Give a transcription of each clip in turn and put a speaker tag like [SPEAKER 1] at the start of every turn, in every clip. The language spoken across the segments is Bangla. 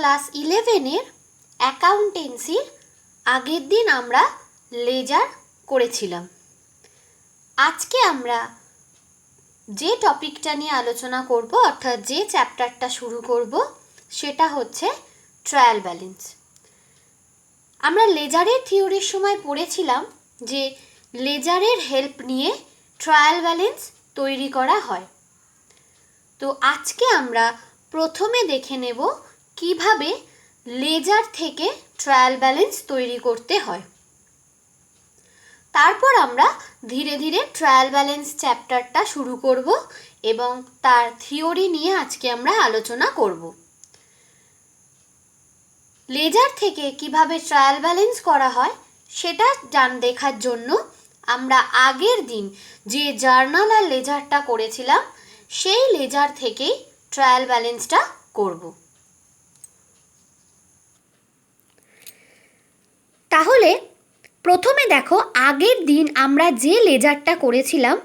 [SPEAKER 1] ক্লাস 11-এর অ্যাকাউন্টেন্সির আগের দিন আমরা লেজার করেছিলাম। আজকে আমরা যে টপিকটা নিয়ে আলোচনা করব অর্থাৎ যে চ্যাপ্টারটা শুরু করব সেটা হচ্ছে ট্রায়াল ব্যালেন্স। আমরা লেজারের থিওরির সময় পড়েছিলাম যে লেজারের হেল্প নিয়ে ট্রায়াল ব্যালেন্স তৈরি করা হয়। তো আজকে আমরা প্রথমে দেখে নেব কিভাবে লেজার থেকে ট্রায়াল ব্যালেন্স তৈরি করতে হয়। তারপর আমরা ধীরে ধীরে ট্রায়াল ব্যালেন্স চ্যাপ্টারটা শুরু করব এবং তার থিওরি নিয়ে আজকে আমরা আলোচনা করব। লেজার থেকে কিভাবে ট্রায়াল ব্যালেন্স করা হয় সেটা দেখার জন্য আমরা আগের দিন যে জার্নাল আর লেজারটা করেছিলাম সেই লেজার থেকেই ট্রায়াল ব্যালেন্সটা করব। তাহলে প্রথমে দেখো, আগের দিন আমরা যে লেজারটা করেছিলাম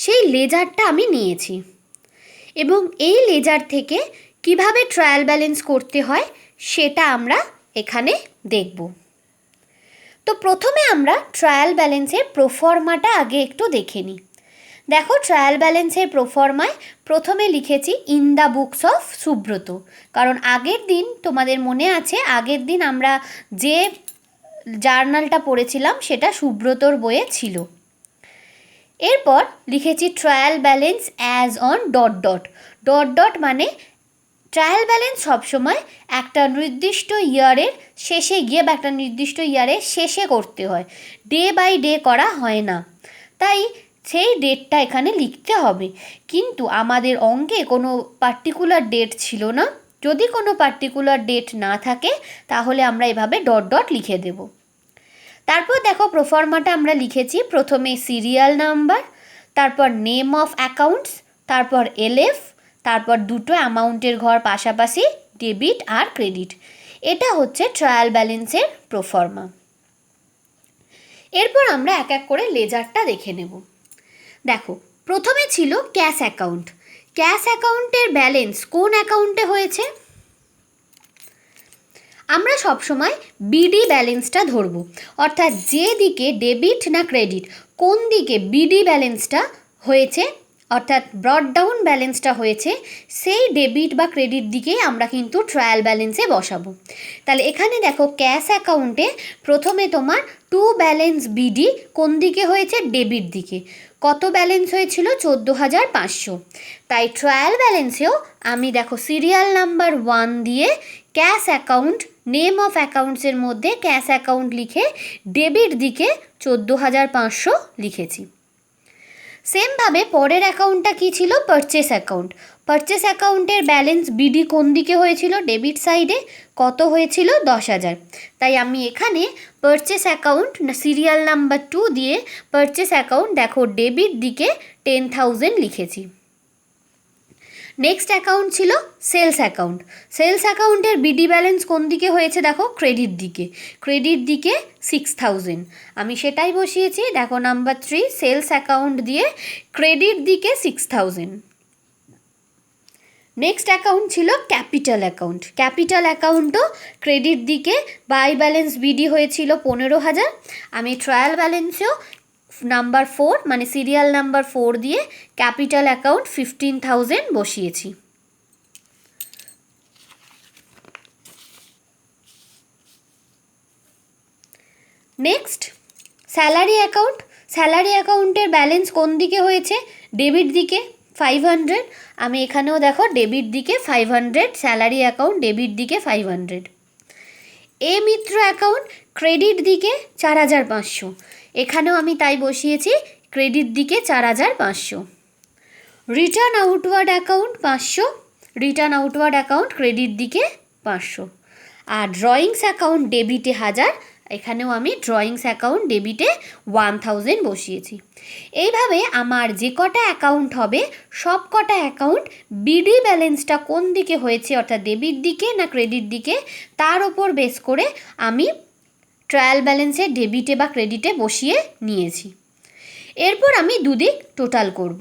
[SPEAKER 1] সেই লেজারটা আমি নিয়েছি এবং এই লেজার থেকে কিভাবে ট্রায়াল ব্যালেন্স করতে হয় সেটা আমরা এখানে দেখব। তো প্রথমে আমরা ট্রায়াল ব্যালেন্সের প্রোফর্মাটা আগে একটু দেখে নিই। দেখো, ট্রায়াল ব্যালেন্সের প্রোফর্মায় প্রথমে লিখেছি in the books of Subrata, কারণ আগের দিন তোমাদের মনে আছে আগের দিন আমরা যে জার্নালটা পড়েছিলাম সেটা সুব্রতর বইয়ে ছিল। এরপর লিখেছি trial balance as on dot dot dot dot মানে ট্রায়াল ব্যালেন্স সবসময় একটা নির্দিষ্ট ইয়ারের শেষে গিয়ে বা একটা নির্দিষ্ট ইয়ারের শেষে করতে হয়, ডে বাই ডে করা হয় না, তাই সেই ডেটটা এখানে লিখতে হবে। কিন্তু আমাদের অঙ্কে কোনো পার্টিকুলার ডেট ছিল না, যদি কোনো পার্টিকুলার ডেট না থাকে তাহলে আমরা এভাবে ডট ডট লিখে দেব। তারপর দেখো, প্রোফর্মাটা আমরা লিখেছি প্রথমে সিরিয়াল নাম্বার, তারপর নেম অফ অ্যাকাউন্টস, তারপর এলএফ, তারপর দুটো অ্যামাউন্টের ঘর পাশাপাশি ডেবিট আর ক্রেডিট। এটা হচ্ছে ট্রায়াল ব্যালেন্সের প্রোফর্মা। এরপর আমরা এক এক করে লেজারটা দেখে নেব। দেখো, প্রথমে ছিল ক্যাশ অ্যাকাউন্ট। ক্যাশ অ্যাকাউন্টের ব্যালেন্স কোন অ্যাকাউন্টে হয়েছে? আমরা সবসময় বিডি ব্যালেন্সটা ধরব, অর্থাৎ যে দিকে ডেবিট না ক্রেডিট, কোন দিকে বিডি ব্যালেন্সটা হয়েছে অর্থাৎ ব্রড ডাউন ব্যালেন্সটা হয়েছে সেই ডেবিট বা ক্রেডিট দিকেই আমরা কিন্তু ট্রায়াল ব্যালেন্সে বসাবো। তাহলে এখানে দেখো, ক্যাশ অ্যাকাউন্টে প্রথমে তোমার টু ব্যালেন্স বিডি কোন দিকে হয়েছে? ডেবিট দিকে। কত ব্যালেন্স হয়েছিল? 14,500। তাই ট্রায়াল ব্যালেন্সেও আমি দেখো সিরিয়াল নাম্বার 1 দিয়ে ক্যাশ অ্যাকাউন্ট, নেম অফ অ্যাকাউন্টসের মধ্যে ক্যাশ অ্যাকাউন্ট লিখে ডেবিট দিকে 14,500 লিখেছি। সেমভাবে পরের অ্যাকাউন্টটা কী ছিল? Purchase account. পারচেস অ্যাকাউন্টের ব্যালেন্স বিডি কোন দিকে হয়েছিল? ডেবিট সাইডে। কত হয়েছিল? 10,000। তাই আমি এখানে পারচেস অ্যাকাউন্ট সিরিয়াল নাম্বার 2 দিয়ে পারচেস অ্যাকাউন্ট দেখো ডেবিট দিকে 10,000 লিখেছি। নেক্সট অ্যাকাউন্ট ছিল সেলস অ্যাকাউন্ট। সেলস অ্যাকাউন্টের বিডি ব্যালেন্স কোন দিকে হয়েছে? দেখো ক্রেডিট দিকে। ক্রেডিট দিকে 6,000 আমি সেটাই বসিয়েছি। দেখো নাম্বার 3 সেলস অ্যাকাউন্ট দিয়ে ক্রেডিট দিকে 6,000। নেক্সট অ্যাকাউন্ট ছিল ক্যাপিটাল অ্যাকাউন্ট। ক্যাপিটাল অ্যাকাউন্টও ক্রেডিট দিকে বাই ব্যালেন্স বিডি হয়েছিল 15,000। আমি ট্রায়াল ব্যালেন্সেও নাম্বার 4 মানে সিরিয়াল নাম্বার 4 দিয়ে ক্যাপিটাল অ্যাকাউন্ট 15,000 বসিয়েছি। Next salary account. স্যালারি অ্যাকাউন্টের ব্যালেন্স কোন দিকে হয়েছে? ডেবিট দিকে 500। আমি এখানেও দেখো ডেবিট দিকে 500, স্যালারি অ্যাকাউন্ট ডেবিট দিকে 500। এ মিত্র অ্যাকাউন্ট ক্রেডিট দিকে 4,500, এখানেও আমি তাই বসিয়েছি ক্রেডিট দিকে 4,500। Return outward account 500, return outward account credit দিকে 500। আর ড্রয়িংস অ্যাকাউন্ট ডেবিটে 1,000, এখানেও আমি ড্রয়িংস অ্যাকাউন্ট ডেবিটে 1,000 বসিয়েছি। এইভাবে আমার যে কটা অ্যাকাউন্ট হবে সব কটা অ্যাকাউন্ট বিডি ব্যালেন্সটা কোন দিকে হয়েছে অর্থাৎ ডেবিট দিকে না ক্রেডিট দিকে তার ওপর বেস করে আমি ট্রায়াল ব্যালেন্সে ডেবিটে বা ক্রেডিটে বসিয়ে নিয়েছি। এরপর আমি দুদিক টোটাল করব।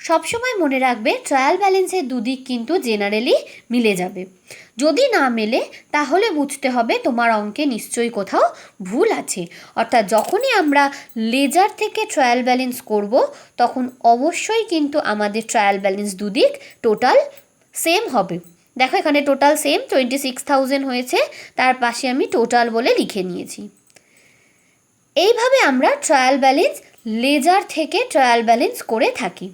[SPEAKER 1] সবসময় মনে রাখবে ট্রায়াল ব্যালেন্সের দুদিক কিন্তু জেনারেলি মিলে যাবে। যদি না মেলে তাহলে বুঝতে হবে তোমার অঙ্কে নিশ্চয়ই কোথাও ভুল আছে। অর্থাৎ যখনই আমরা লেজার থেকে ট্রায়াল ব্যালেন্স করব তখন অবশ্যই কিন্তু আমাদের ট্রায়াল ব্যালেন্স দুদিক টোটাল সেম হবে। দেখো এখানে টোটাল সেম 26,000 হয়েছে, তার পাশে আমি টোটাল বলে লিখে নিয়েছি। এইভাবে আমরা ট্রায়াল ব্যালেন্স লেজার থেকে ট্রায়াল ব্যালেন্স করে থাকি।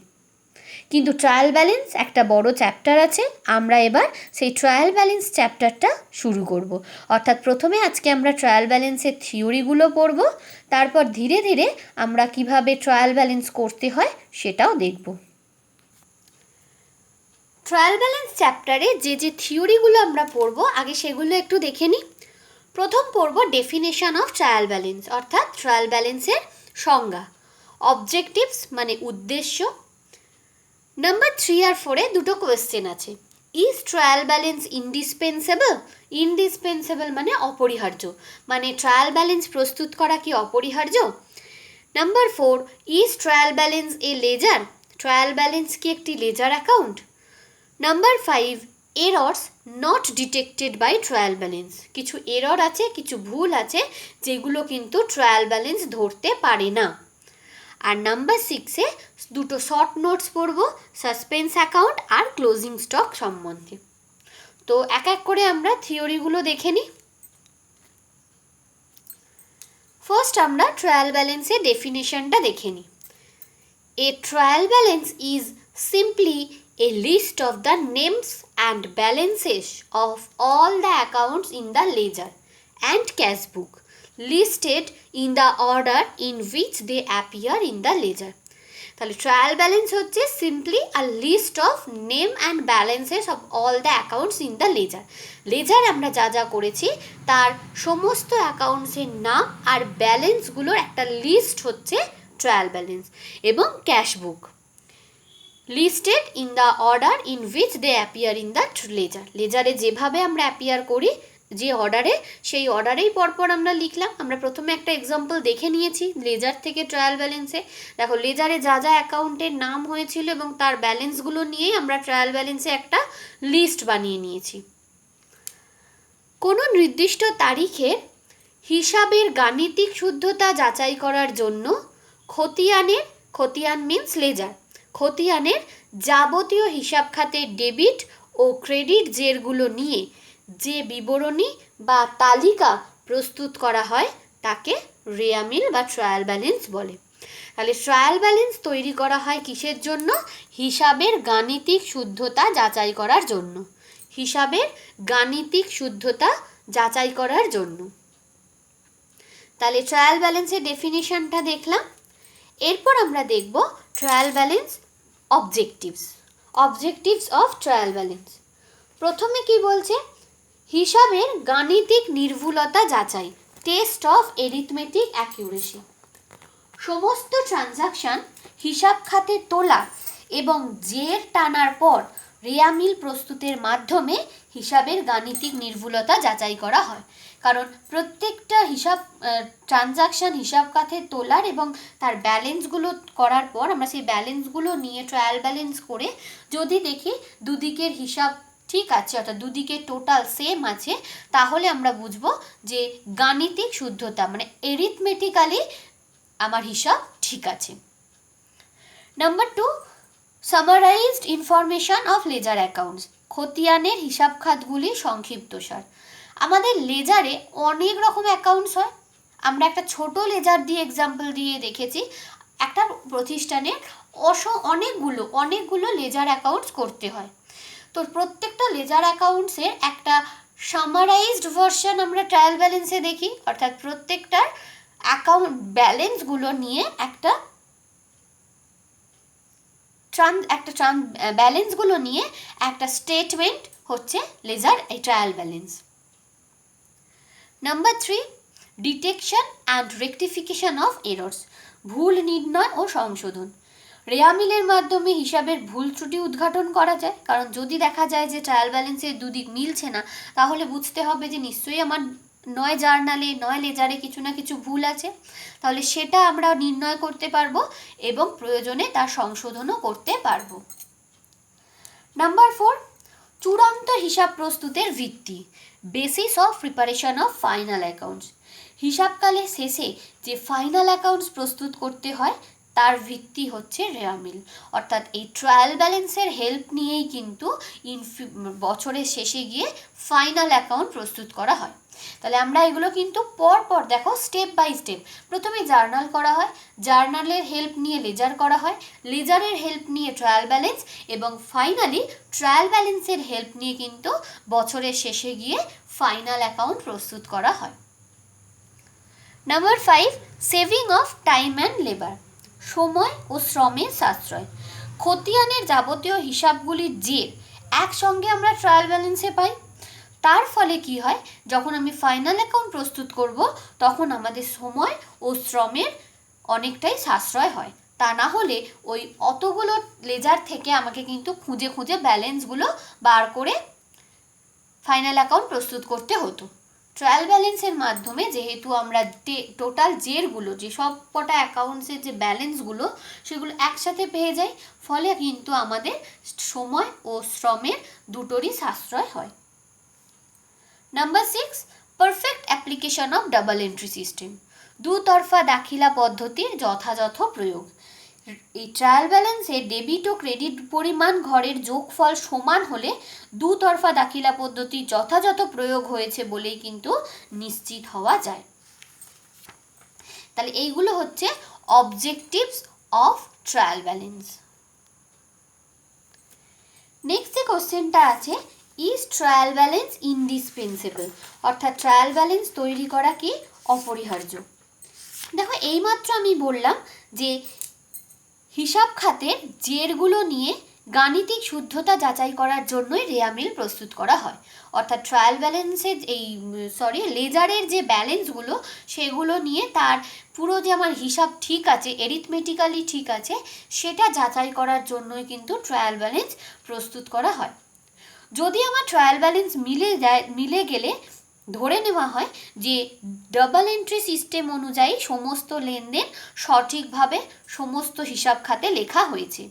[SPEAKER 1] কিন্তু ট্রায়াল ব্যালেন্স একটা বড় চ্যাপ্টার আছে, আমরা এবার সেই ট্রায়াল ব্যালেন্স চ্যাপ্টারটা শুরু করব। অর্থাৎ প্রথমে আজকে আমরা ট্রায়াল ব্যালেন্সের থিওরিগুলো পড়ব, তারপর ধীরে ধীরে আমরা কিভাবে ট্রায়াল ব্যালেন্স করতে হয় সেটাও দেখব। ট্রায়াল ব্যালেন্স চ্যাপ্টারে যে যে থিওরিগুলো আমরা পড়ব আগে সেগুলো একটু দেখে নিই। প্রথম পড়ব ডেফিনেশন অফ ট্রায়াল ব্যালেন্স, অর্থাৎ ট্রায়াল ব্যালেন্সের সংজ্ঞা। অবজেক্টিভস মানে উদ্দেশ্য। নাম্বার 3 আর 4-এ দুটো কোয়েশ্চেন আছে। Is trial balance indispensable? Indispensable মানে অপরিহার্য, মানে ট্রায়াল ব্যালেন্স প্রস্তুত করা কি অপরিহার্য? Number 4, is trial balance a ledger? Trial balance কি একটি ledger account? Number 5, errors not detected by trial balance. কিছু এরর আছে, কিছু ভুল আছে যেগুলো কিন্তু ট্রায়াল ব্যালেন্স ধরতে পারে না। আর নাম্বার 6-এ দুটো শর্ট নোটস পড়ব সাসপেন্স অ্যাকাউন্ট আর ক্লোজিং স্টক সম্বন্ধে। তো এক এক করে আমরা থিওরিগুলো দেখে নিই। ফার্স্ট আমরা ট্রায়াল ব্যালেন্সের ডেফিনেশনটা দেখে নিই। A trial balance is simply a list of the names and balances of all the accounts in the ledger and cash book listed in the order in which they appear in the ledger. তাহলে ট্রায়াল ব্যালেন্স হচ্ছে simply a list of name and balances of all the accounts in the ledger. Ledger আমরা যা যা করেছি তার সমস্ত অ্যাকাউন্টসের নাম আর ব্যালেন্সগুলোর একটা লিস্ট হচ্ছে ট্রায়াল ব্যালেন্স। এবং cash book listed in the order in which they appear in the ledger. লেজারে যেভাবে আমরা অ্যাপিয়ার করি, যে অর্ডারে, সেই অর্ডারেই পরপর আমরা লিখলাম। আমরা প্রথমে একটা এক্সাম্পল দেখে নিয়েছি লেজার থেকে ট্রায়াল ব্যালেন্সে। দেখো লেজারে যা যা অ্যাকাউন্টের নাম হয়েছিল এবং তার ব্যালেন্সগুলো নিয়েই আমরা ট্রায়াল ব্যালেন্সে একটা লিস্ট বানিয়ে নিয়েছি। কোনো নির্দিষ্ট তারিখের হিসাবের গাণিতিক শুদ্ধতা যাচাই করার জন্য খতিয়ান মিন্স লেজার, খতিয়ানের যাবতীয় হিসাব খাতের ডেবিট ও ক্রেডিট জেরগুলো নিয়ে যে বিবরণী বা তালিকা প্রস্তুত করা হয় তাকে রেয়ামিল বা ট্রায়াল ব্যালেন্স বলে। তাহলে ট্রায়াল ব্যালেন্স তৈরি করা হয় কিসের জন্য? হিসাবের গাণিতিক শুদ্ধতা যাচাই করার জন্য। হিসাবের গাণিতিক শুদ্ধতা যাচাই করার জন্য। তাহলে ট্রায়াল ব্যালেন্সের ডেফিনিশনটা দেখলাম। এরপর আমরা দেখব trial balance objectives of trial balance. প্রথমে কি বলছে? হিসাবের গাণিতিক নির্ভুলতা যাচাই, টেস্ট অফ এরিথমেটিক অ্যাকিউরেসি। সমস্ত ট্রানজাকশন হিসাব খাতে তোলা এবং জের টানার পর রেয়ামিল প্রস্তুতের মাধ্যমে হিসাবের গাণিতিক নির্ভুলতা যাচাই করা হয়। কারণ প্রত্যেকটা ট্রানজাকশান হিসাব খাতে তোলার এবং তার ব্যালেন্সগুলো করার পর আমরা সেই ব্যালেন্সগুলো নিয়ে ট্রায়াল ব্যালেন্স করে যদি দেখি দুদিকের হিসাব ঠিক আছে, অর্থাৎ দুদিকে টোটাল সেম আছে, তাহলে আমরা বুঝবো যে গাণিতিক শুদ্ধতা মানে এরিথমেটিক্যালি আমার হিসাব ঠিক আছে। Number 2, summarised information of ledger accounts. খতিয়ানের হিসাব খাতগুলি সংক্ষিপ্তসার। আমাদের লেজারে অনেক রকম অ্যাকাউন্টস হয়। আমরা একটা ছোট লেজার দিয়ে এক্সাম্পল দিয়ে দেখেছি। একটা প্রতিষ্ঠানের অনেকগুলো লেজার অ্যাকাউন্টস করতে হয়। তো প্রত্যেকটা লেজার অ্যাকাউন্টসের একটা সামারাইজড ভার্সন আমরা ট্রায়াল ব্যালেন্সে দেখি, অর্থাৎ প্রত্যেকটার অ্যাকাউন্ট ব্যালেন্সগুলো নিয়ে ব্যালেন্সগুলো নিয়ে একটা স্টেটমেন্ট হচ্ছে ledger trial balance. Number 3, detection and rectification of errors. ভুল নির্ণয় ও সংশোধন। রেয়ামিলের মাধ্যমে হিসাবের ভুল ত্রুটি উদ্ঘাটন করা যায়। কারণ যদি দেখা যায় যে ট্রায়াল ব্যালেন্সের দুদিক মিলছে না, তাহলে বুঝতে হবে যে নিশ্চয়ই আমার নয় জার্নালে নয় লেজারে কিছু না কিছু ভুল আছে, তাহলে সেটা আমরা নির্ণয় করতে পারবো এবং প্রয়োজনে তার সংশোধনও করতে পারবো। নাম্বার 4, চূড়ান্ত হিসাব প্রস্তুতের ভিত্তি, basis of preparation of final accounts. হিসাবকালের শেষে যে ফাইনাল অ্যাকাউন্টস প্রস্তুত করতে হয় তার ভিত্তি হচ্ছে রেয়ামিল, অর্থাৎ এই ট্রায়াল ব্যালেন্সের হেল্প নিয়েই কিন্তু বছরের শেষে গিয়ে ফাইনাল অ্যাকাউন্ট প্রস্তুত করা হয়। তাহলে আমরা এগুলো কিন্তু পর দেখো স্টেপ বাই স্টেপ, প্রথমে জার্নাল করা হয়, জার্নালের হেল্প নিয়ে লেজার করা হয়, লেজারের হেল্প নিয়ে ট্রায়াল ব্যালেন্স, এবং ফাইনালি ট্রায়াল ব্যালেন্সের হেল্প নিয়ে কিন্তু বছরের শেষে গিয়ে ফাইনাল অ্যাকাউন্ট প্রস্তুত করা হয়। Number 5, saving of time and labour, সময় ও শ্রমের সাশ্রয়। খতিয়ানের যাবতীয় হিসাবগুলির জের একসঙ্গে আমরা ট্রায়াল ব্যালেন্সে পাই। তার ফলে কি হয়, যখন আমি ফাইনাল অ্যাকাউন্ট প্রস্তুত করব তখন আমাদের সময় ও শ্রমের অনেকটাই সাশ্রয় হয়। তা না হলে ওই অতগুলো লেজার থেকে আমাকে কিন্তু খুঁজে খুঁজে ব্যালেন্সগুলো বার করে ফাইনাল অ্যাকাউন্ট প্রস্তুত করতে হতো। ট্রায়াল ব্যালেন্সের মাধ্যমে যেহেতু আমরা টোটাল জেরগুলো, যে সব কটা অ্যাকাউন্টসের যে ব্যালেন্সগুলো সেগুলো একসাথে পেয়ে যাই, ফলে কিন্তু আমাদের সময় ও শ্রমের দুটোরই সাশ্রয় হয়। Number 6, perfect application of double entry system, দুতরফা দাখিলা পদ্ধতির যথাযথ প্রয়োগ। এই ট্রায়াল ব্যালেন্সে ডেবিট ও ক্রেডিট পরিমাণ ঘরের যোগফল সমান হলে দুতরফা দাখিলা পদ্ধতির যথাযথ প্রয়োগ হয়েছে বলেই কিন্তু নিশ্চিত হওয়া যায়। তাহলে এইগুলো হচ্ছে objectives of trial balance. Next যে কোশ্চেনটা আছে, ইজ ট্রায়াল ব্যালেন্স ইনডিসপেন্সেবল, অর্থাৎ ট্রায়াল ব্যালেন্স তৈরি করা কি অপরিহার্য। দেখো এইমাত্র আমি বললাম যে হিসাব খাতের জেরগুলো নিয়ে গাণিতিক শুদ্ধতা যাচাই করার জন্যই রেয়ামিল প্রস্তুত করা হয়, অর্থাৎ ট্রায়াল ব্যালেন্সের লেজারের যে ব্যালেন্সগুলো সেগুলো নিয়ে তার পুরো যে আমার হিসাব ঠিক আছে, এরিথমেটিক্যালি ঠিক আছে, সেটা যাচাই করার জন্যই কিন্তু ট্রায়াল ব্যালেন্স প্রস্তুত করা হয়। যদি আমার ট্রায়াল ব্যালেন্স মিলে গেলে ধরে নেওয়া হয় যে ডাবল এন্ট্রি সিস্টেম অনুযায়ী সমস্ত লেনদেন সঠিকভাবে সমস্ত হিসাব খাতে লেখা হয়েছে।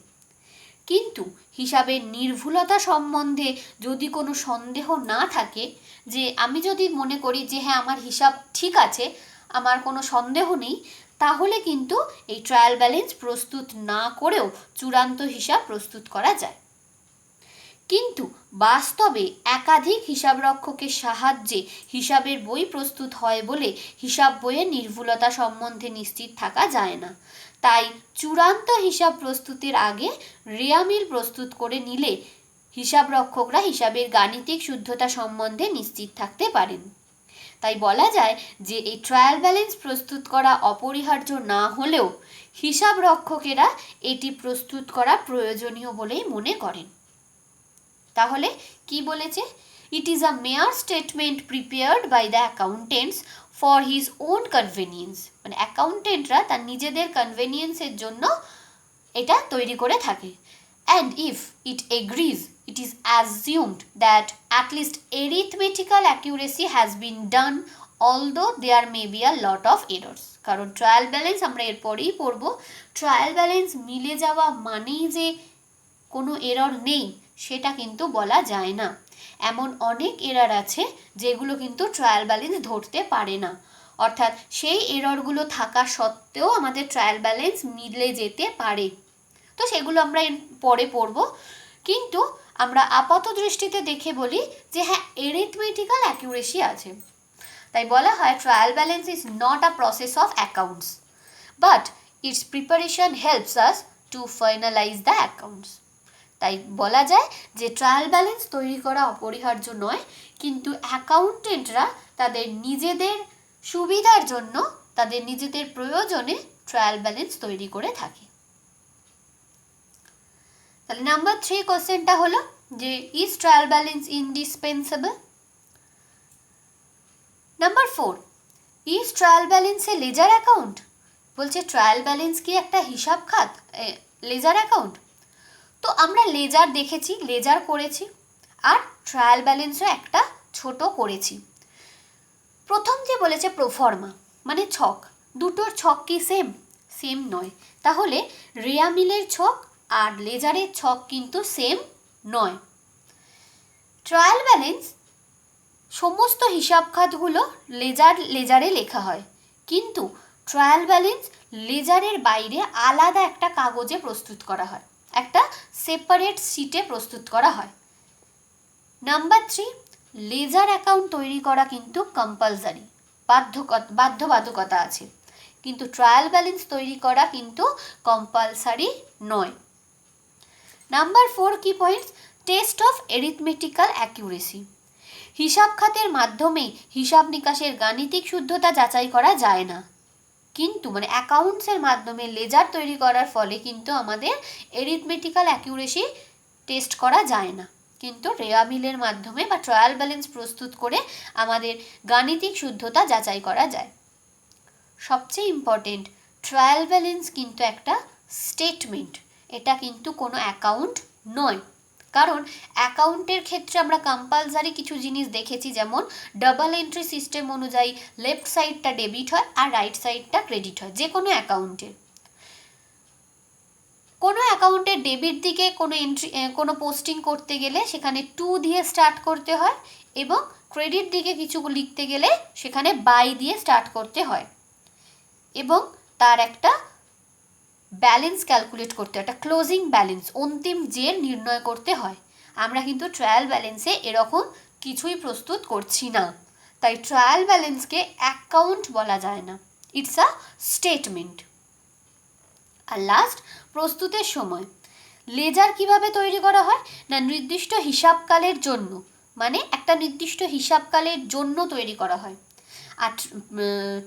[SPEAKER 1] কিন্তু হিসাবের নির্ভুলতা সম্বন্ধে যদি কোনো সন্দেহ না থাকে, যে আমি যদি মনে করি যে হ্যাঁ আমার হিসাব ঠিক আছে, আমার কোনো সন্দেহ নেই, তাহলে কিন্তু এই ট্রায়াল ব্যালেন্স প্রস্তুত না করেও চূড়ান্ত হিসাব প্রস্তুত করা যায়। কিন্তু বাস্তবে একাধিক হিসাবরক্ষকের সাহায্যে হিসাবের বই প্রস্তুত হয় বলে হিসাব বইয়ের নির্ভুলতা সম্বন্ধে নিশ্চিত থাকা যায় না। তাই চূড়ান্ত হিসাব প্রস্তুতের আগে রেয়ামিল প্রস্তুত করে নিলে হিসাবরক্ষকরা হিসাবের গাণিতিক শুদ্ধতা সম্বন্ধে নিশ্চিত থাকতে পারেন। তাই বলা যায় যে এই ট্রায়াল ব্যালেন্স প্রস্তুত করা অপরিহার্য না হলেও হিসাবরক্ষকেরা এটি প্রস্তুত করা প্রয়োজনীয় বলেই মনে করেন। তাহলে কি বলেছে, it is a mere statement prepared by the accountants for his own convenience, মানে অ্যাকাউন্টেন্টরা তার নিজেদের কনভেনিয়েন্সের জন্য এটা তৈরি করে থাকে। And if it agrees it is assumed that at least arithmetical accuracy has been done although there may be a lot of errors. কারণ ট্রায়াল ব্যালেন্স আমরা এরপরেই পড়ব, ট্রায়াল ব্যালেন্স মিলে যাওয়া মানেই যে কোনো এরর নেই সেটা কিন্তু বলা যায় না। এমন অনেক এরর আছে যেগুলো কিন্তু ট্রায়াল ব্যালেন্স ধরতে পারে না, অর্থাৎ সেই এররগুলো থাকা সত্ত্বেও আমাদের ট্রায়াল ব্যালেন্স মিলে যেতে পারে। তো সেগুলো আমরা পরে পড়ব, কিন্তু আমরা আপাত দৃষ্টিতে দেখে বলি যে হ্যাঁ এরিথমেটিক্যাল অ্যাকিউরেসি আছে। তাই বলা হয় trial balance is not a process of accounts but it's preparation helps us to finalise the accounts. তাই বলা যায় যে ট্রায়াল ব্যালেন্স তৈরি করা অপরিহার্য নয়, কিন্তু অ্যাকাউন্টেন্টরা তাদের নিজেদের সুবিধার জন্য, তাদের নিজেদের প্রয়োজনে ট্রায়াল ব্যালেন্স তৈরি করে থাকে। তাহলে নাম্বার 3 কোশ্চেনটা হলো যে is trial balance indispensable. Number 4, is trial balance a laser account, বলছে ট্রায়াল ব্যালেন্স কি একটা হিসাব খাত, লেজার অ্যাকাউন্ট। তো আমরা লেজার দেখেছি, লেজার করেছি, আর ট্রায়াল ব্যালেন্সও একটা ছোট করেছি। প্রথম যে বলেছে প্রোফর্মা মানে ছক, দুটোর ছক কি সেম? সেম নয়। তাহলে রেয়া মিলের ছক আর লেজারের ছক কিন্তু সেম নয়। ট্রায়াল ব্যালেন্স সমস্ত হিসাব খাতগুলো লেজারে লেখা হয়, কিন্তু ট্রায়াল ব্যালেন্স লেজারের বাইরে আলাদা একটা কাগজে প্রস্তুত করা হয়, একটা সেপারেট শিটে প্রস্তুত করা হয়। নাম্বার 3, লেজার অ্যাকাউন্ট তৈরি করা কিন্তু কম্পালসারি, বাধ্যবাধকতা আছে, কিন্তু ট্রায়াল ব্যালেন্স তৈরি করা কিন্তু কম্পালসারি নয়। নাম্বার 4 কি পয়েন্টস, টেস্ট অফ এরিথমেটিক্যাল অ্যাকিউরেসি। হিসাব খাতের মাধ্যমে হিসাব নিকাশের গাণিতিক শুদ্ধতা যাচাই করা যায় না, কিন্তু মানে অ্যাকাউন্টসের মাধ্যমে লেজার তৈরি করার ফলে কিন্তু আমাদের এরিথমেটিক্যাল অ্যাকিউরেসি টেস্ট করা যায় না, কিন্তু রেয়া মিলের মাধ্যমে বা ট্রায়াল ব্যালেন্স প্রস্তুত করে আমাদের গাণিতিক শুদ্ধতা যাচাই করা যায়। সবচেয়ে ইম্পর্টেন্ট, ট্রায়াল ব্যালেন্স কিন্তু একটা স্টেটমেন্ট, এটা কিন্তু কোনো অ্যাকাউন্ট নয়। কারণ অ্যাকাউন্টের ক্ষেত্রে আমরা কম্পালসারি কিছু জিনিস দেখেছি, যেমন ডাবল এন্ট্রি সিস্টেম অনুযায়ী লেফট সাইডটা ডেবিট হয় আর রাইট সাইডটা ক্রেডিট হয় যে কোনো অ্যাকাউন্টের। কোনো অ্যাকাউন্টের ডেবিট দিকে কোনো পোস্টিং করতে গেলে সেখানে 2 দিয়ে স্টার্ট করতে হয়, এবং ক্রেডিট দিকে কিছু লিখতে গেলে সেখানে বাই দিয়ে স্টার্ট করতে হয়, এবং তার একটা ব্যালেন্স ক্যালকুলেট করতে হয়, একটা ক্লোজিং ব্যালেন্স, অন্তিম জের নির্ণয় করতে হয়। আমরা কিন্তু ট্রায়াল ব্যালেন্সে এরকম কিছুই প্রস্তুত করছি না, তাই ট্রায়াল ব্যালেন্সকে অ্যাকাউন্ট বলা যায় না, ইটস আ স্টেটমেন্ট। আর লাস্ট, প্রস্তুতের সময় লেজার কিভাবে তৈরি করা হয় না, নির্দিষ্ট হিসাবকালের জন্য, মানে একটা নির্দিষ্ট হিসাবকালের জন্য তৈরি করা হয়। আর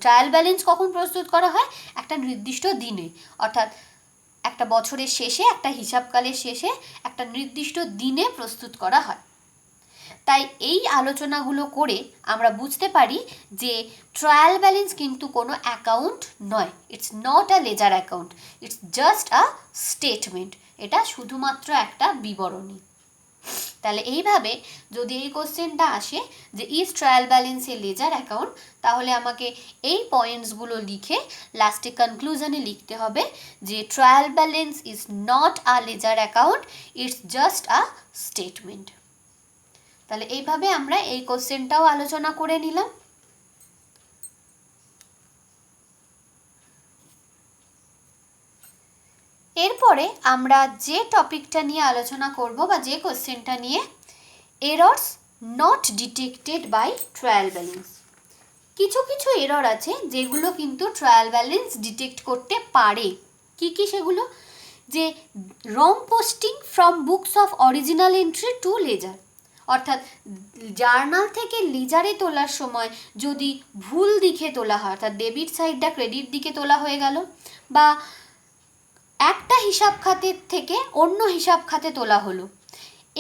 [SPEAKER 1] ট্রায়াল ব্যালেন্স কখন প্রস্তুত করা হয়, একটা নির্দিষ্ট দিনে, অর্থাৎ একটা বছরের শেষে, একটা হিসাবকালের শেষে একটা নির্দিষ্ট দিনে প্রস্তুত করা হয়। তাই এই আলোচনাগুলো করে আমরা বুঝতে পারি যে ট্রায়াল ব্যালেন্স কিন্তু কোনো অ্যাকাউন্ট নয়, it's not a laser account, it's just a statement, এটা শুধুমাত্র একটা বিবরণী। তাহলে এইভাবে যদি এই কোশ্চেনটা আসে যে is trial balance a laser account, তাহলে আমাকে এই পয়েন্টসগুলো লিখে লাস্টে কনক্লুশনে লিখতে হবে যে trial balance is not a laser account, it's just a statement. তাহলে এইভাবে আমরা এই কোশ্চেনটাও আলোচনা করে নিলাম। এরপরে আমরা যে টপিকটা নিয়ে আলোচনা করব বা যে কোশ্চেনটা নিয়ে, errors not detected by trial balance. কিছু কিছু এরর আছে যেগুলো কিন্তু ট্রায়াল ব্যালেন্স ডিটেক্ট করতে পারে। কি কি সেগুলো? যে wrong posting from books of original entry to ledger, অর্থাৎ জার্নাল থেকে লেজারে তোলার সময় যদি ভুল দিকে তোলা হয়, অর্থাৎ ডেবিট সাইডটা ক্রেডিট দিকে তোলা হয়ে গেল, বা একটা হিসাব খাতের থেকে অন্য হিসাব খাতে তোলা হলো,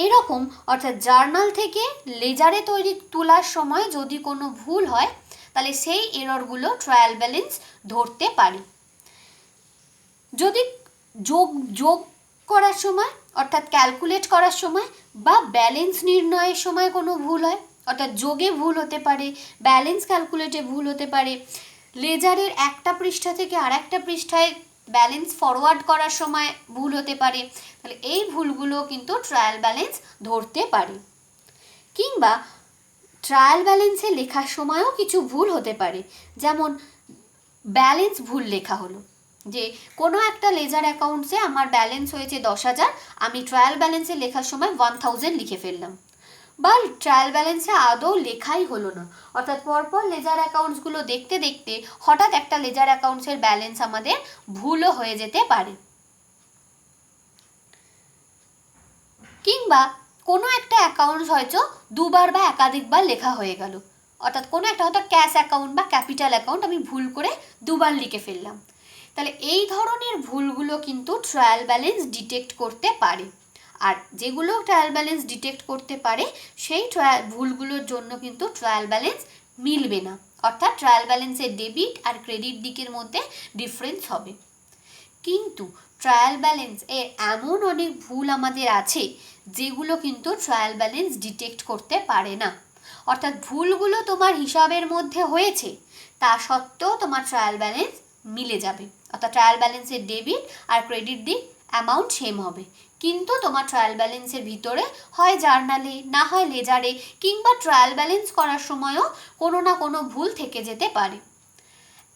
[SPEAKER 1] এরকম, অর্থাৎ জার্নাল থেকে লেজারে তোলার সময় যদি কোনো ভুল হয়, তাহলে সেই এররগুলো ট্রায়াল ব্যালেন্স ধরতে পারে। যদি যোগ করার সময়, অর্থাৎ ক্যালকুলেট করার সময় বা ব্যালেন্স নির্ণয়ের সময় কোনো ভুল হয়, অর্থাৎ যোগে ভুল হতে পারে, ব্যালেন্স ক্যালকুলেটে ভুল হতে পারে, লেজারের একটা পৃষ্ঠা থেকে আর একটা পৃষ্ঠায় ব্যালেন্স ফরওয়ার্ড করার সময় ভুল হতে পারে, তাহলে এই ভুলগুলো কিন্তু ট্রায়াল ব্যালেন্স ধরতে পারে। কিংবা ট্রায়াল ব্যালেন্সে লেখার সময়ও কিছু ভুল হতে পারে, যেমন ব্যালেন্স ভুল লেখা হলো, যে কোনো একটা লেজার অ্যাকাউন্টসে আমার ব্যালেন্স হয়েছে 10,000, আমি ট্রায়াল ব্যালেন্সে লেখার সময় 1,000 লিখে ফেললাম, বা ট্রায়াল ব্যালেন্সে আদৌ লেখাই হলো না, অর্থাৎ পরপর লেজার অ্যাকাউন্টসগুলো দেখতে দেখতে হঠাৎ একটা লেজার অ্যাকাউন্টসের ব্যালেন্স আমাদের ভুলও হয়ে যেতে পারে। কিংবা কোনো একটা অ্যাকাউন্ট হয়তো দুবার বা একাধিকবার লেখা হয়ে গেল, অর্থাৎ কোনো একটা হয়তো ক্যাশ অ্যাকাউন্ট বা ক্যাপিটাল অ্যাকাউন্ট আমি ভুল করে দুবার লিখে ফেললাম, তাহলে এই ধরনের ভুলগুলো কিন্তু ট্রায়াল ব্যালেন্স ডিটেক্ট করতে পারে। আর যেগুলো ট্রায়াল ব্যালেন্স ডিটেক্ট করতে পারে সেই ভুলগুলোর জন্য কিন্তু ট্রায়াল ব্যালেন্স মিলবে না, অর্থাৎ ট্রায়াল ব্যালেন্সের ডেবিট আর ক্রেডিট দিকের মধ্যে ডিফারেন্স হবে। কিন্তু ট্রায়াল ব্যালেন্স এ এমন অনেক ভুল আমাদের আছে যেগুলো কিন্তু ট্রায়াল ব্যালেন্স ডিটেক্ট করতে পারে না। অর্থাৎ ভুলগুলো তোমার হিসাবের মধ্যে হয়েছে, তা সত্ত্বেও তোমার ট্রায়াল ব্যালেন্স মিলে যাবে। অর্থাৎ ট্রায়াল ব্যালেন্সের ডেবিট আর ক্রেডিট দিক অ্যামাউন্ট সেম হবে, কিন্তু তোমার ট্রায়াল ব্যালেন্সের ভিতরে হয় জার্নালে, না হয় লেজারে, কিংবা ট্রায়াল ব্যালেন্স করার সময়ও কোনো না কোনো ভুল থেকে যেতে পারে।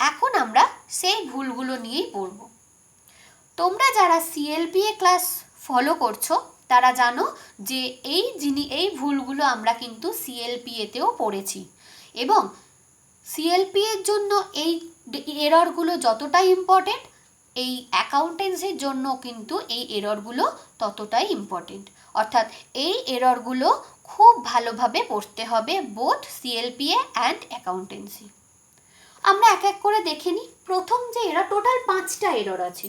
[SPEAKER 1] এখন আমরা সেই ভুলগুলো নিয়েই পড়ব। তোমরা যারা সিএলপিএ ক্লাস ফলো করছো তারা জানো যে এই ভুলগুলো আমরা কিন্তু সিএলপিএতেও পড়েছি, এবং সিএলপিএর জন্য এই এররগুলো যতটাই ইম্পর্টেন্ট, এই অ্যাকাউন্টেন্সির জন্য কিন্তু এই এররগুলো ততটাই ইম্পর্টেন্ট। অর্থাৎ এই এররগুলো খুব ভালোভাবে পড়তে হবে, বোথ সিএলপিএ অ্যান্ড অ্যাকাউন্টেন্সি। আমরা এক এক করে দেখে নিই। প্রথম যে এরর, টোটাল 5টা এরর আছে।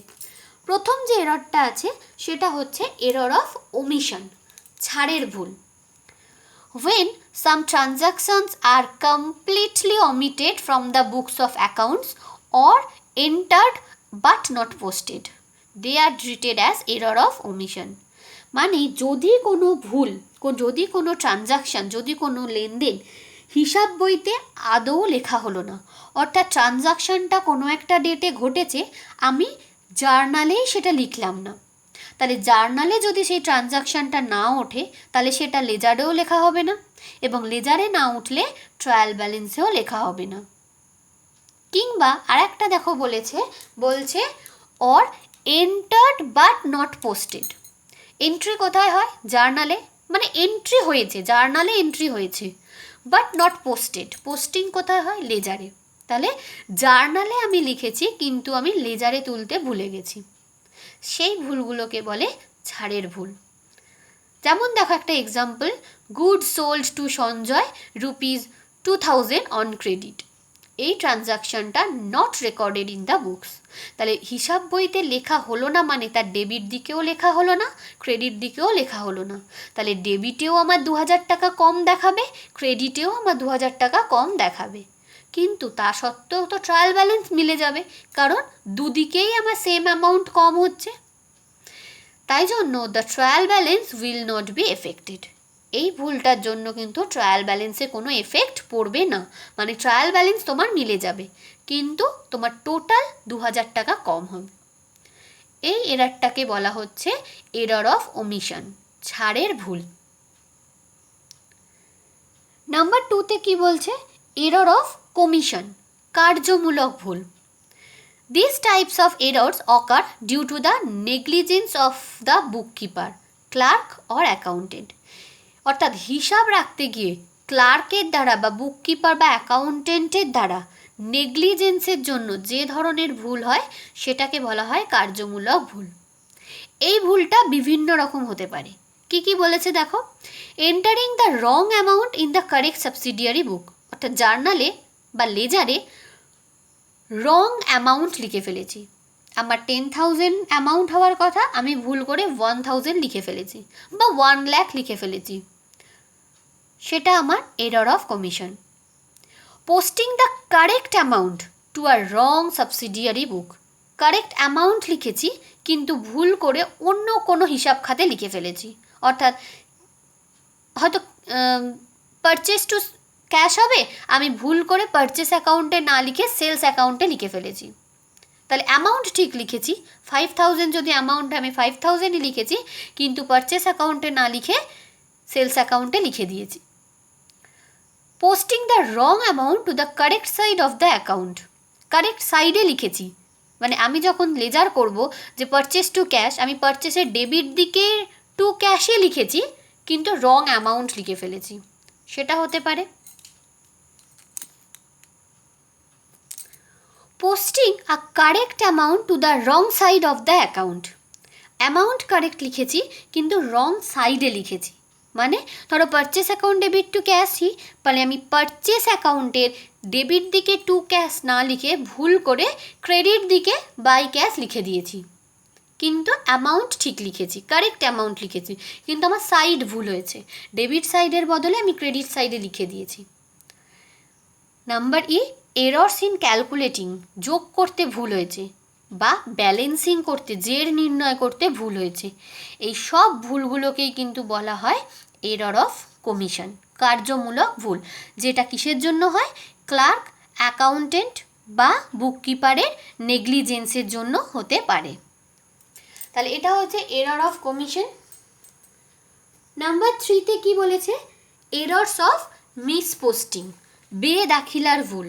[SPEAKER 1] প্রথম যে এররটা আছে সেটা হচ্ছে এরর অফ ওমিশন, ছাড়ের ভুল। When some transactions are completely omitted from the books of accounts or entered but not posted, they are treated as error of omission. মানে যদি কোনো ভুল, যদি কোনো ট্রানজাকশান, যদি কোনো লেনদেন হিসাব বইতে আদৌ লেখা হলো না, অর্থাৎ ট্রানজাকশানটা কোনো একটা ডেটে ঘটেছে, আমি জার্নালেই সেটা লিখলাম না, তাহলে জার্নালে যদি সেই ট্রানজাকশানটা না ওঠে তাহলে সেটা লেজারেও লেখা হবে না, এবং লেজারে না উঠলে ট্রায়াল ব্যালেন্সেও লেখা হবে না। কিংবা আর একটা দেখো বলছে or entered but not posted. Entry কোথায় হয়? জার্নালে, মানে এন্ট্রি হয়েছে, জার্নালে এন্ট্রি হয়েছে, বাট নট পোস্টেড। পোস্টিং কোথায় হয়? লেজারে। তাহলে জার্নালে আমি লিখেছি কিন্তু আমি লেজারে তুলতে ভুলে গেছি, সেই ভুলগুলোকে বলে ছাড়ের ভুল। যেমন দেখো একটা example, good sold to Sanjay ₹2000 on credit. এই ট্রানজাকশানটা not recorded in the books. তাহলে হিসাব বইতে লেখা হলো না মানে তার ডেবিট দিকেও লেখা হলো না, ক্রেডিট দিকেও লেখা হলো না। তাহলে ডেবিটেও আমার 2000 টাকা কম দেখাবে, ক্রেডিটেও আমার 2000 টাকা কম দেখাবে, কিন্তু তা সত্ত্বেও তো ট্রায়াল ব্যালেন্স মিলে যাবে, কারণ দুদিকেই আমার সেম অ্যামাউন্ট কম হচ্ছে। তাই জন্য the trial balance will not be affected. এই ভুলটার জন্য কিন্তু ট্রায়াল ব্যালেন্সে কোনো এফেক্ট পড়বে না, মানে ট্রায়াল ব্যালেন্স তোমার মিলে যাবে, কিন্তু তোমার টোটাল 2000 টাকা কম হবে। এই এররটাকে বলা হচ্ছে এরর অফ ওমিশন, ছাড়ের ভুল। নাম্বার 2তে কি বলছে? এরর অফ কমিশন, কার্যমূলক ভুল। These types of errors occur due to the negligence of the bookkeeper, clerk or accountant. অর্থাৎ হিসাব রাখতে গিয়ে ক্লার্কের দ্বারা বা বুককিপার বা অ্যাকাউন্টেন্টের দ্বারা নেগলিজেন্সের জন্য যে ধরনের ভুল হয় সেটাকে বলা হয় কার্যমূলক ভুল। এই ভুলটা বিভিন্ন রকম হতে পারে। কি বলেছে দেখো, entering the wrong amount in the correct subsidiary book. অর্থাৎ জার্নালে বা লেজারে রং অ্যামাউন্ট লিখে ফেলেছি। আমার 10,000 অ্যামাউন্ট হওয়ার কথা, আমি ভুল করে 1000 লিখে ফেলেছি, বা 1 লাখ লিখে ফেলেছি, সেটা আমার error of commission. Posting the correct amount to a wrong subsidiary book. Correct amount লিখেছি কিন্তু ভুল করে অন্য কোনো হিসাব খাতে লিখে ফেলেছি। অর্থাৎ হয়তো পারচেস টু ক্যাশ হবে, আমি ভুল করে পারচেস অ্যাকাউন্টে না লিখে সেলস অ্যাকাউন্টে লিখে ফেলেছি। তাহলে অ্যামাউন্ট ঠিক লিখেছি, 5000 যদি অ্যামাউন্ট আমি 5000ই লিখেছি, কিন্তু পারচেস অ্যাকাউন্টে না লিখে সেলস অ্যাকাউন্টে লিখে দিয়েছি। Posting the wrong amount to the correct side of the account. Correct সাইডে লিখেছি, মানে আমি যখন লেজার করব যে পারচেস টু ক্যাশ, আমি পারচেসের ডেবিট দিকে টু ক্যাশে লিখেছি কিন্তু রং অ্যামাউন্ট লিখে ফেলেছি, সেটা হতে পারে। Posting a correct amount to the wrong side of the account. Amount correct লিখেছি কিন্তু রং সাইডে লিখেছি, মানে ধরো পারচেস অ্যাকাউন্ট ডেবিট টু ক্যাশই, মানে আমি পারচেস অ্যাকাউন্টের ডেবিট দিকে টু ক্যাশ না লিখে ভুল করে ক্রেডিট দিকে বাই ক্যাশ লিখে দিয়েছি, কিন্তু অ্যামাউন্ট ঠিক লিখেছি, কারেক্ট অ্যামাউন্ট লিখেছি, কিন্তু আমার সাইড ভুল হয়েছে, ডেবিট সাইডের বদলে আমি ক্রেডিট সাইডে লিখে দিয়েছি। Number errors in calculating. যোগ করতে ভুল হয়েছে বা ব্যালেন্সিং করতে, জের নির্ণয় করতে ভুল হয়েছে, এই সব ভুলগুলোকেই কিন্তু বলা হয় এরর অফ কমিশন, কার্যমূলক ভুল, যেটা কিসের জন্য হয়? ক্লার্ক, অ্যাকাউন্টেন্ট বা বুককিপারের নেগলিজেন্সের জন্য হতে পারে। তাহলে এটা হচ্ছে এরর অফ কমিশন। নাম্বার 3তে কি বলেছে? এরর্স অফ মিসপোস্টিং, বেদাখিলার ভুল।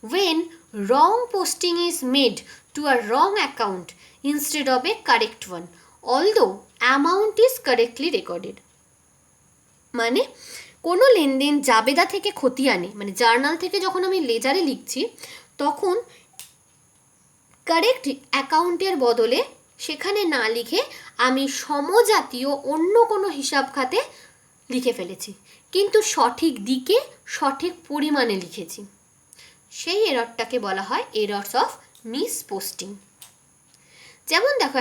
[SPEAKER 1] When wrong posting is made to a wrong account instead of a correct one, although amount is correctly recorded. মানে কোনো লেনদেন জাবেদা থেকে খতিয়ানে, মানে জার্নাল থেকে যখন আমি লেজারে লিখছি তখন কারেক্ট অ্যাকাউন্টের বদলে সেখানে না লিখে আমি সমজাতীয় অন্য কোনো হিসাব খাতে লিখে ফেলেছি, কিন্তু সঠিক দিকে সঠিক পরিমাণে লিখেছি। সেই এররটাকে বলা হয় এরর্স অফ মিসপোস্টিং। যেমন দেখো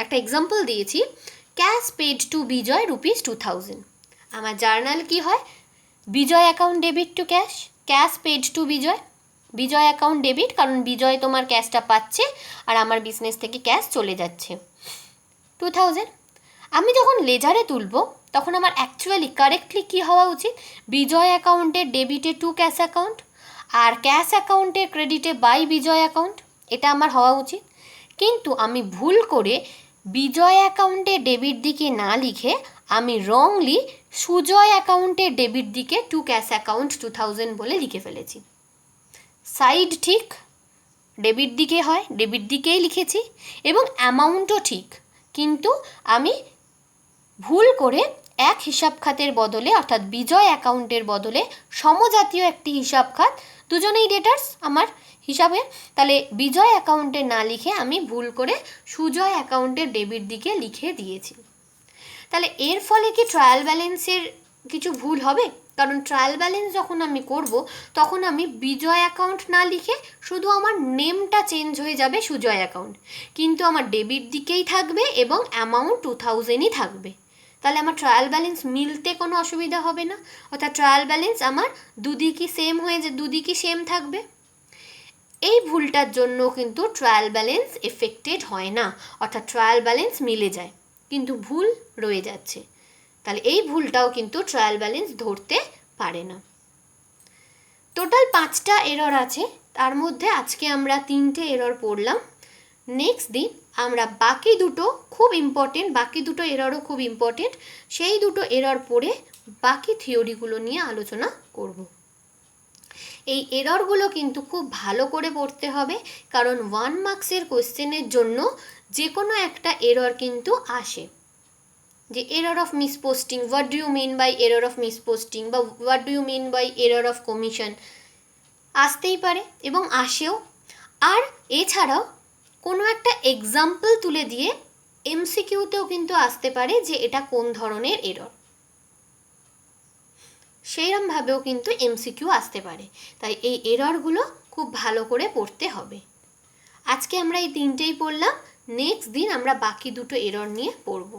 [SPEAKER 1] একটা এক্সাম্পল দিয়েছি, ক্যাশ পেড টু বিজয় ₹2000। আমার জার্নাল কি হয়? Bijoy account debit to cash, cash paid to Bijoy, Bijoy account debit, কারণ বিজয় তোমার ক্যাশটা পাচ্ছে আর আমার বিজনেস থেকে ক্যাশ চলে যাচ্ছে 2000। আমি যখন লেজারে তুলব তখন আমার অ্যাকচুয়ালি কারেক্টলি কী হওয়া উচিত? বিজয় অ্যাকাউন্টের ডেবিটে টু ক্যাশ অ্যাকাউন্ট আর ক্যাশ অ্যাকাউন্টের ক্রেডিটে বাই বিজয় অ্যাকাউন্ট, এটা আমার হওয়া উচিত। কিন্তু আমি ভুল করে বিজয় অ্যাকাউন্টে ডেবিট দিকে না লিখে আমি রংলি সুজয় অ্যাকাউন্টের ডেবিট দিকে টু ক্যাশ অ্যাকাউন্ট 2000 বলে লিখে ফেলেছি। সাইড ঠিক, ডেবিট দিকে হয়, ডেবিট দিকেই লিখেছি এবং অ্যামাউন্টও ঠিক, কিন্তু আমি ভুল করে এক হিসাব খাতের বদলে অর্থাৎ বিজয় অ্যাকাউন্টের বদলে সমজাতীয় একটি হিসাব খাত, দুজনেই ডেটার্স আমার হিসাবে, তাহলে বিজয় অ্যাকাউন্টে না লিখে আমি ভুল করে সুজয় অ্যাকাউন্টের ডেবিট দিকে লিখে দিয়েছি। তাহলে এর ফলে কি ট্রায়াল ব্যালেন্সের কিছু ভুল হবে? কারণ ট্রায়াল ব্যালেন্স যখন আমি করব তখন আমি বিজয় অ্যাকাউন্ট না লিখে শুধু আমার নেমটা চেঞ্জ হয়ে যাবে সুজয় অ্যাকাউন্ট, কিন্তু আমার ডেবিট দিকেই থাকবে এবং অ্যামাউন্ট 2000ই থাকবে। তাহলে আমার ট্রায়াল ব্যালেন্স মিলতে কোনো অসুবিধা হবে না, অর্থাৎ ট্রায়াল ব্যালেন্স আমার দুদিকই সেম থাকবে। এই ভুলটার জন্য কিন্তু ট্রায়াল ব্যালেন্স এফেক্টেড হয় না, অর্থাৎ ট্রায়াল ব্যালেন্স মিলে যায় কিন্তু ভুল রয়ে যাচ্ছে, তাহলে এই ভুলটাও কিন্তু ট্রায়াল ব্যালেন্স ধরতে পারে না। টোটাল 5টা এরর আছে, তার মধ্যে আজকে আমরা 3টে এরর পড়লাম। নেক্সট দিন আমরা বাকি দুটো এররও খুব ইম্পর্টেন্ট, সেই দুটো এরর পড়ে বাকি থিওরিগুলো নিয়ে আলোচনা করব। এই এররগুলো কিন্তু খুব ভালো করে পড়তে হবে, কারণ 1 মার্কসের কোশ্চেনের জন্য যে কোনো একটা এরর কিন্তু আসে। যে error of misposting, what do you mean by error of misposting বা what do you mean by error of commission আসতেই পারে এবং আসেও। আর এছাড়াও কোনো একটা এক্সাম্পল তুলে দিয়ে এমসিকিউতেও কিন্তু আসতে পারে যে এটা কোন ধরনের এরর, সেইরকমভাবেও কিন্তু এমসিকিউ আসতে পারে। তাই এই এররগুলো খুব ভালো করে পড়তে হবে। আজকে আমরা এই 3টেই পড়লাম, নেক্সট দিন আমরা বাকি দুটো এরর নিয়ে পড়ব।